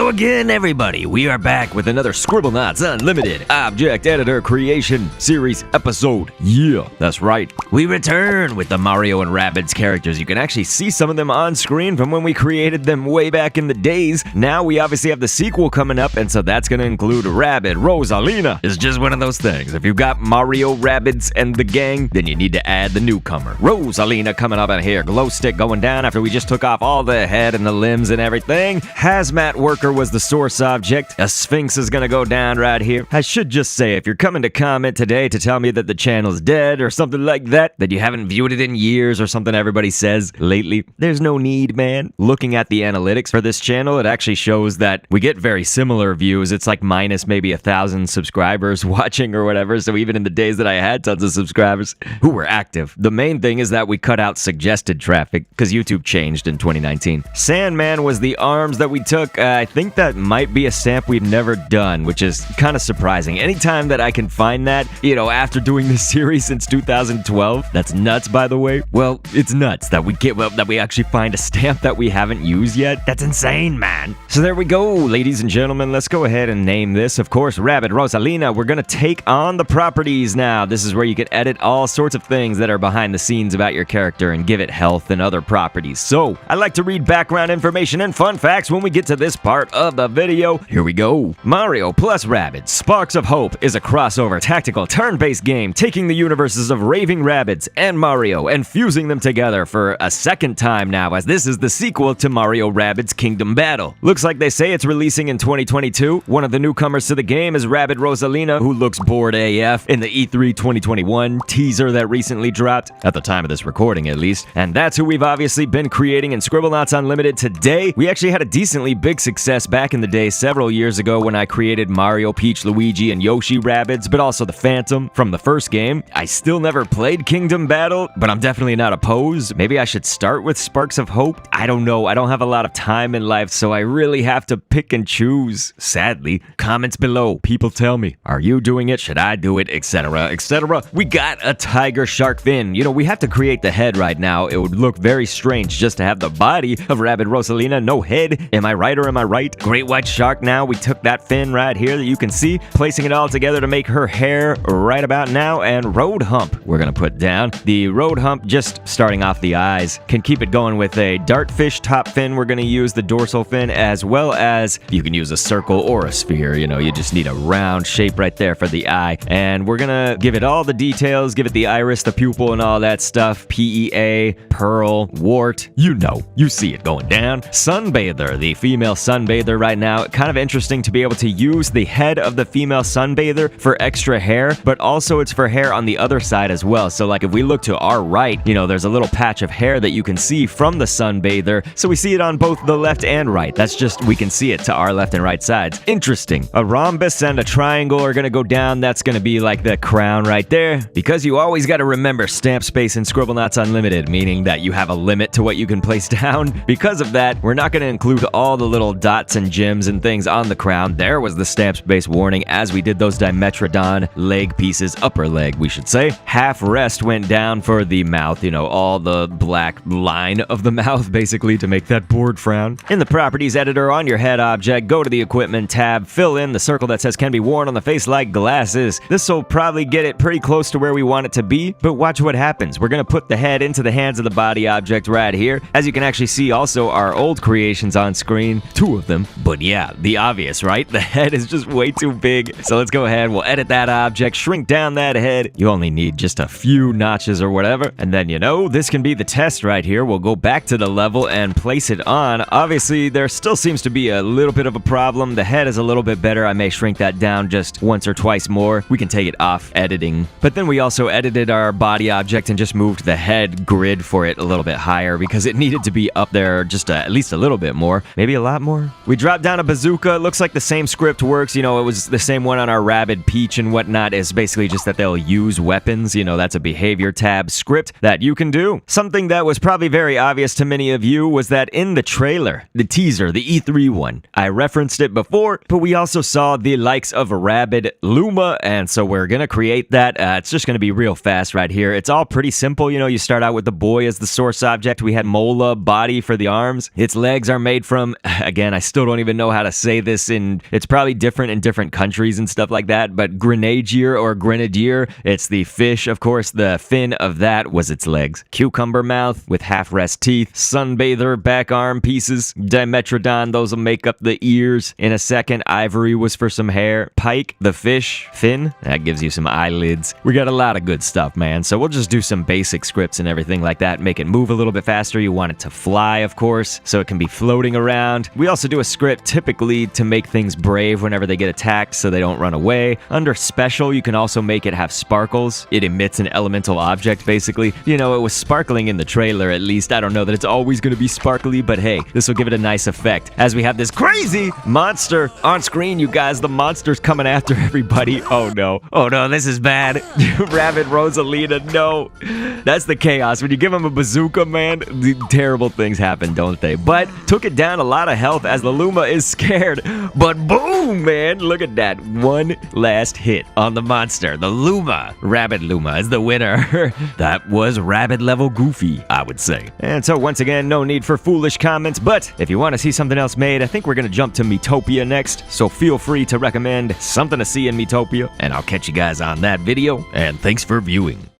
Hello again, everybody. We are back with another Scribblenauts Unlimited Object Editor Creation Series episode. Yeah, that's right. We return with the Mario and Rabbids characters. You can actually see some of them on screen from when we created them way back in the days. Now we obviously have the sequel coming up, and so that's going to include Rabbid Rosalina. It's just one of those things. If you've got Mario, Rabbids, and the gang, then you need to add the newcomer. Rosalina coming up in here. Glow stick going down after we just took off all the head and the limbs and everything. Hazmat worker was the source object. A sphinx is gonna go down right here. I should just say, if you're coming to comment today to tell me that the channel's dead or something like that you haven't viewed it in years or something everybody says lately, there's no need, man. Looking at the analytics for this channel, it actually shows that we get very similar views. It's like minus maybe 1,000 subscribers watching or whatever, so even in the days that I had tons of subscribers who were active. The main thing is that we cut out suggested traffic because YouTube changed in 2019. Sandman was the arms that we took. I think that might be a stamp we've never done, which is kind of surprising. Anytime that I can find that, after doing this series since 2012, that's nuts, by the way. Well, it's nuts that we actually find a stamp that we haven't used yet. That's insane, man. So there we go, ladies and gentlemen. Let's go ahead and name this, of course, Rabbid Rosalina. We're gonna take on the properties now. This is where you can edit all sorts of things that are behind the scenes about your character and give it health and other properties. So I like to read background information and fun facts when we get to this part of the video. Here we go. Mario plus Rabbids Sparks of Hope is a crossover tactical turn-based game taking the universes of Raving Rabbids and Mario and fusing them together for a second time now, as this is the sequel to Mario Rabbids Kingdom Battle. Looks like they say it's releasing in 2022. One of the newcomers to the game is Rabbid Rosalina, who looks bored AF in the E3 2021 teaser that recently dropped, at the time of this recording at least, and that's who we've obviously been creating in Scribblenauts Unlimited today. We actually had a decently big success back in the day several years ago when I created Mario, Peach, Luigi, and Yoshi Rabbids, but also the Phantom from the first game. I still never played Kingdom Battle, but I'm definitely not opposed. Maybe I should start with Sparks of Hope? I don't know. I don't have a lot of time in life, so I really have to pick and choose, sadly. Comments below. People tell me, are you doing it? Should I do it? Etc, etc. We got a tiger shark fin. We have to create the head right now. It would look very strange just to have the body of Rabbid Rosalina, no head. Am I right or am I right? Great white shark now. We took that fin right here that you can see, placing it all together to make her hair right about now, and road hump we're gonna put down. The road hump, just starting off the eyes, can keep it going with a dartfish top fin. We're gonna use the dorsal fin, as well as you can use a circle or a sphere. You just need a round shape right there for the eye, and we're gonna give it all the details, give it the iris, the pupil, and all that stuff. PEA, pearl, wart, you see it going down. Sunbather, the female sunbather right now. Kind of interesting to be able to use the head of the female sunbather for extra hair, but also it's for hair on the other side as well. So like if we look to our right, there's a little patch of hair that you can see from the sunbather. So we see it on both the left and right. That's just, we can see it to our left and right sides. Interesting. A rhombus and a triangle are gonna go down. That's gonna be like the crown right there, because you always gotta remember stamp space in Scribblenauts Unlimited, meaning that you have a limit to what you can place down. Because of that, we're not gonna include all the little dots and gems and things on the crown. There was the stamp space warning as we did those Dimetrodon leg pieces, upper leg we should say. Half rest went down for the mouth, all the black line of the mouth basically to make that bored frown. In the properties editor on your head object, go to the equipment tab, fill in the circle that says can be worn on the face like glasses. This will probably get it pretty close to where we want it to be, but watch what happens. We're gonna put the head into the hands of the body object right here. As you can actually see also our old creations on screen, 2 of them, but yeah, the obvious, right? The head is just way too big. So let's go ahead, we'll edit that object, shrink down that head. You only need just a few notches or whatever, and then this can be the test right here. We'll go back to the level and place it on. Obviously, there still seems to be a little bit of a problem. The head is a little bit better. I may shrink that down just once or twice more. We can take it off editing. But then we also edited our body object and just moved the head grid for it a little bit higher because it needed to be up there just at least a little bit more, maybe a lot more. We dropped down a bazooka. It looks like the same script works. It was the same one on our Rabbid Peach and whatnot. It's basically just that they'll use weapons. That's a behavior tab script that you can do. Something that was probably very obvious to many of you was that in the trailer, the teaser, the E3 one, I referenced it before, but we also saw the likes of Rabbid Luma, and so we're gonna create that. It's just gonna be real fast right here. It's all pretty simple. You start out with the boy as the source object. We had Mola body for the arms. Its legs are made from, again, I still don't even know how to say this it's probably different in different countries and stuff like that, but grenadier or grenadier, it's the fish, of course. The fin of that was its legs. Cucumber mouth with half-rest teeth. Sunbather back arm pieces. Dimetrodon, those will make up the ears. In a second, ivory was for some hair. Pike, the fish, fin, that gives you some eyelids. We got a lot of good stuff, man. So we'll just do some basic scripts and everything like that. Make it move a little bit faster. You want it to fly, of course, so it can be floating around. We also do a script typically to make things brave whenever they get attacked so they don't run away. Under special, you can also make it have sparkles. It emits an elemental object, basically. You know, it was sparkling in the trailer, at least. I don't know that it's always going to be sparkly, but hey, this will give it a nice effect. As we have this crazy monster on screen, you guys, the monster's coming after everybody. Oh no. Oh no, this is bad. Rabbid Rosalina, no. That's the chaos. When you give him a bazooka, man, the terrible things happen, don't they? But took it down a lot of health as the Luma is scared. But boom, man, look at that. One last hit on the monster. The Luma. Rabbid Luma is the winner. That was Rabbid level goofy, I would say. And so once again, no need for foolish comments, but if you want to see something else made, I think we're going to jump to Metopia next. So feel free to recommend something to see in Metopia, and I'll catch you guys on that video, and thanks for viewing.